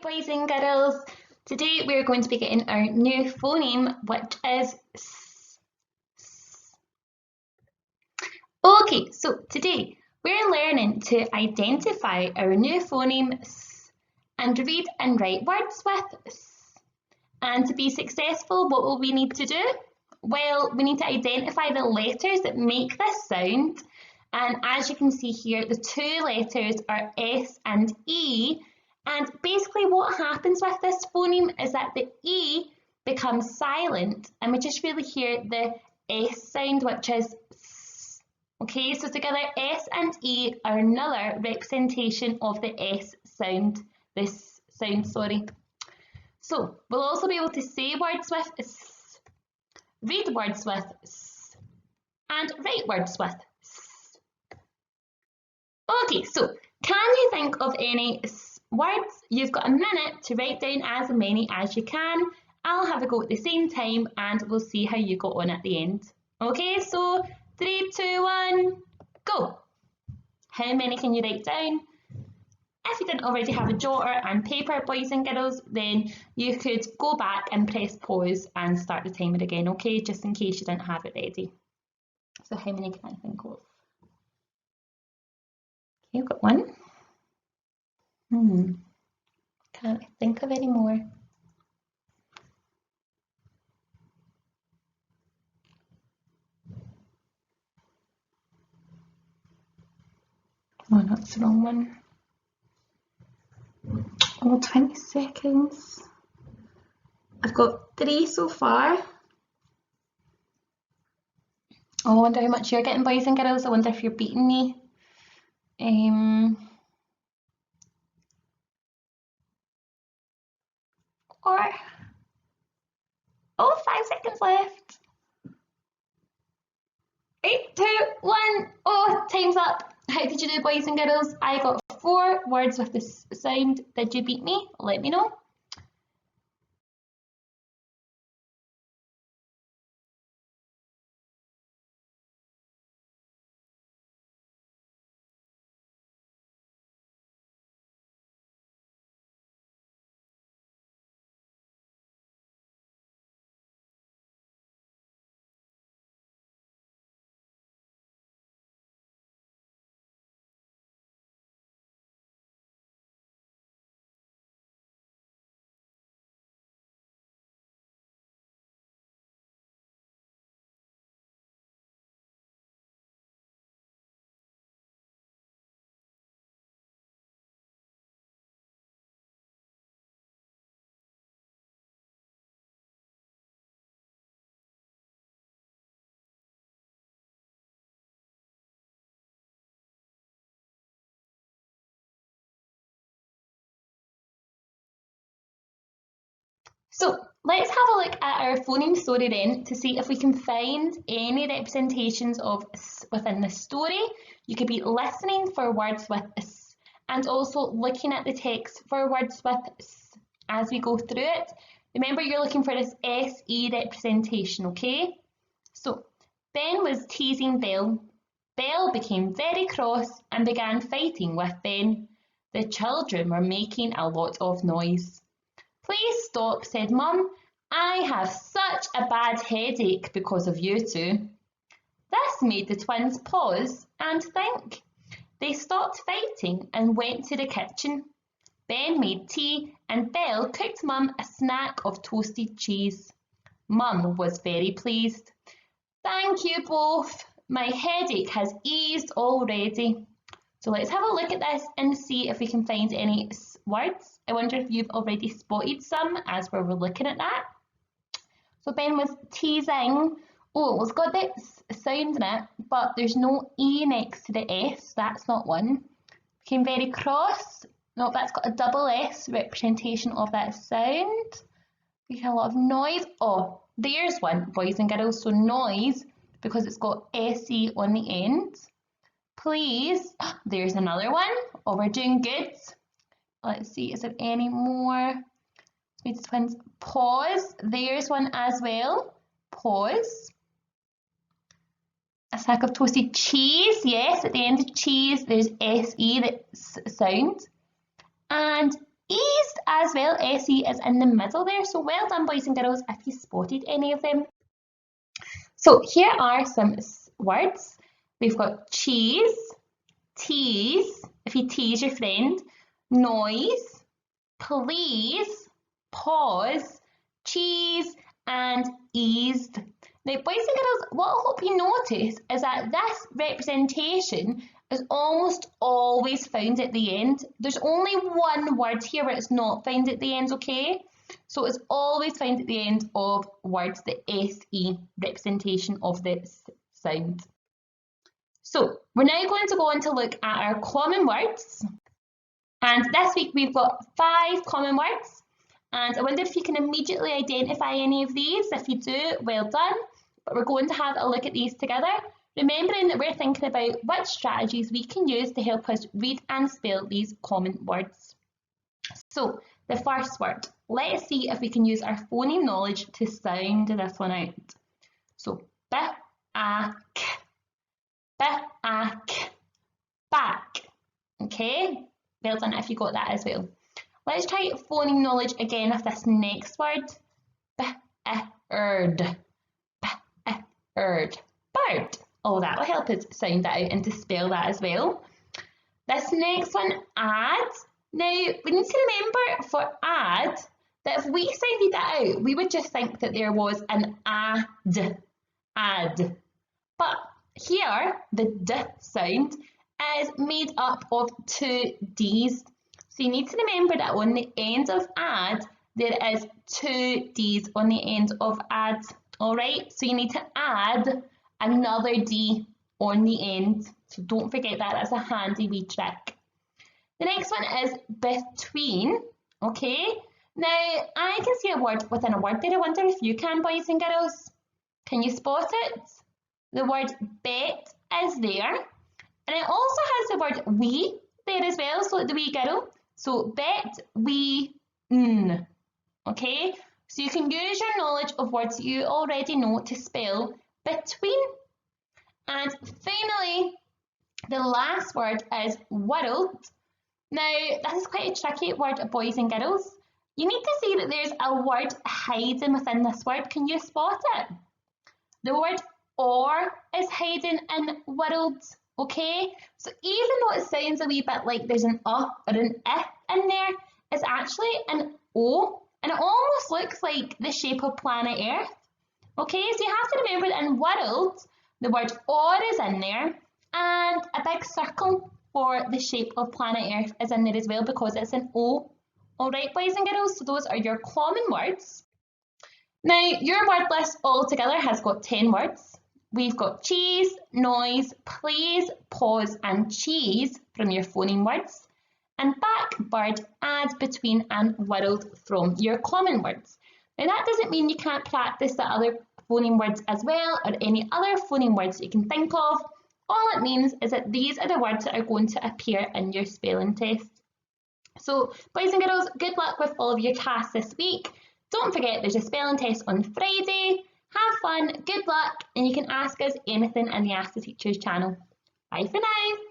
Alright, boys and girls, today we're going to be getting our new phoneme, which is S. Okay, so today we're learning to identify our new phoneme S and read and write words with S. And to be successful, what will we need to do? Well, we need to identify the letters that make this sound. And as you can see here, the two letters are S and E. And basically what happens with this phoneme is that the E becomes silent and we just really hear the S sound, which is S. Okay, so together S and E are another representation of the S sound, this sound, sorry. So we'll also be able to say words with S, read words with S, and write words with S. Okay, so can you think of any words? You've got a minute to write down as many as you can. I'll have a go at the same time and we'll see how you got on at the end. Okay, so 3, 2, 1, go. How many can you write down? If you didn't already have a jotter and paper, boys and girls, then you could go back and press pause and start the timer again, okay, just in case you didn't have it ready. So how many can I think of? Okay, I've got one. Can't think of any more. Oh, that's the wrong one. Oh, 20 seconds. I've got 3 so far. Oh, I wonder how much you're getting, boys and girls. I wonder if you're beating me. Oh, 5 seconds left. 8, 2, 1. Oh, time's up. How did you do, boys and girls? I got 4 words with this sound. Did you beat me? Let me know. So let's have a look at our phoneme story then to see if we can find any representations of S within the story. You could be listening for words with S and also looking at the text for words with S as we go through it. Remember, you're looking for this SE representation, okay? So Ben was teasing Belle. Belle became very cross and began fighting with Ben. The children were making a lot of noise. Please stop, said Mum. I have such a bad headache because of you two. This made the twins pause and think. They stopped fighting and went to the kitchen. Ben made tea and Belle cooked Mum a snack of toasted cheese. Mum was very pleased. Thank you both. My headache has eased already. So let's have a look at this and see if we can find any words. I wonder if you've already spotted some as we're looking at that. So Ben was teasing. Oh, it's got that sound in it, but there's no E next to the S. That's not one. Became very cross. No, that's got a double S representation of that sound. We had a lot of noise. Oh, there's one, boys and girls. So noise, because it's got SE on the end. Please, there's another one. Oh, we're doing good. Let's see, is there any more? Let's twins. Pause. There's one as well. Pause. A sack of toasted cheese. Yes, at the end of cheese, there's SE, that's sound. And eased as well. SE is in the middle there. So well done, boys and girls, if you spotted any of them. So here are some words. We've got cheese, tease, if you tease your friend, noise, please, pause, cheese, and eased. Now, boys and girls, what I hope you notice is that this representation is almost always found at the end. There's only one word here where it's not found at the end, okay? So it's always found at the end of words, the SE representation of the sound. So we're now going to go on to look at our common words. And this week we've got 5 common words. And I wonder if you can immediately identify any of these. If you do, well done. But we're going to have a look at these together, remembering that we're thinking about which strategies we can use to help us read and spell these common words. So the first word, let's see if we can use our phoneme knowledge to sound this one out. So b-a-k, b-a-k, back. Okay, well done if you got that as well. Let's try phoneme knowledge again of this next word, b-a-erd. Bird. Oh, that will help us sound that out and to spell that as well. This next one, add. Now, we need to remember for add that if we sounded that out, we would just think that there was an add. But here, the d sound is made up of 2 D's. So you need to remember that on the end of add, there is 2 D's on the end of add. Alright, so you need to add another D on the end. So don't forget that, that's a handy wee trick. The next one is between. Okay, now I can see a word within a word there. I wonder if you can, boys and girls. Can you spot it? The word bet is there. And it also has the word we there as well, so like the wee girl. So bet, we, n. Okay? So you can use your knowledge of words that you already know to spell between. And finally, the last word is world. Now, this is quite a tricky word, boys and girls. You need to see that there's a word hiding within this word. Can you spot it? The word or is hiding in world, okay? So even though it sounds a wee bit like there's an or an I in there, it's actually an O. And it almost looks like the shape of planet Earth. Okay, so you have to remember that in world, the word or is in there, and a big circle for the shape of planet Earth is in there as well because it's an O. Alright, boys and girls, so those are your common words. Now, your word list altogether has got 10 words. We've got cheese, noise, please, pause, and cheese from your phoneme words. And back, bird, add, between, and world from your common words. Now that doesn't mean you can't practice the other phoneme words as well or any other phoneme words that you can think of. All it means is that these are the words that are going to appear in your spelling test. So boys and girls, good luck with all of your tasks this week. Don't forget there's a spelling test on Friday. Have fun, good luck, and you can ask us anything in the Ask the Teachers channel. Bye for now.